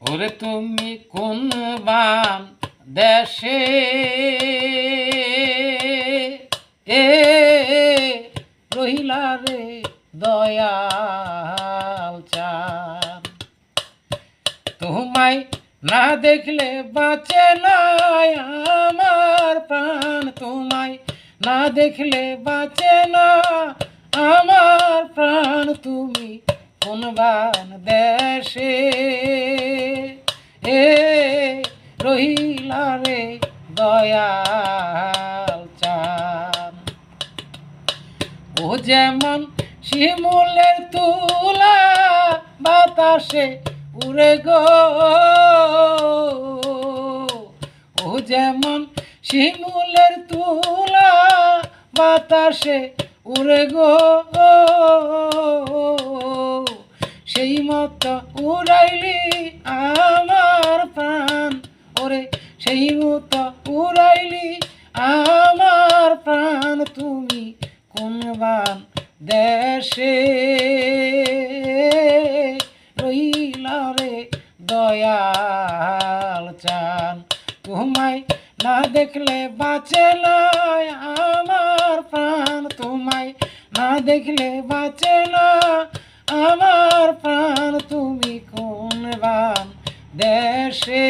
ওরে তুমি কোন বান দেশে এ রহিলা রে দয়াল চান, তোমায় না দেখলে বাঁচে না আমার প্রাণ, তোমায় না দেখলে বাঁচে না আমার প্রাণ। তুমি কোন বান দেশে এ রহিলা রে দয়াল চান। ও যেমন শিমুলের তুলা বাতাসে উড়ে গো, ও যেমন শিমুলের তুলা বাতাসে উড়ে গো, সেই মতো উড়াইলি আমার প্রাণ, ওরে সেই মতো উড়াইলি আমার প্রাণ। তুমি কোন বান দেশে রহিলা রে দয়াল চান, তোমায় না দেখলে বাঁচে না আমার প্রাণ, তোমায় না দেখলে বাঁচে না আমার প্রাণ। তুমি কোন বান দেশে।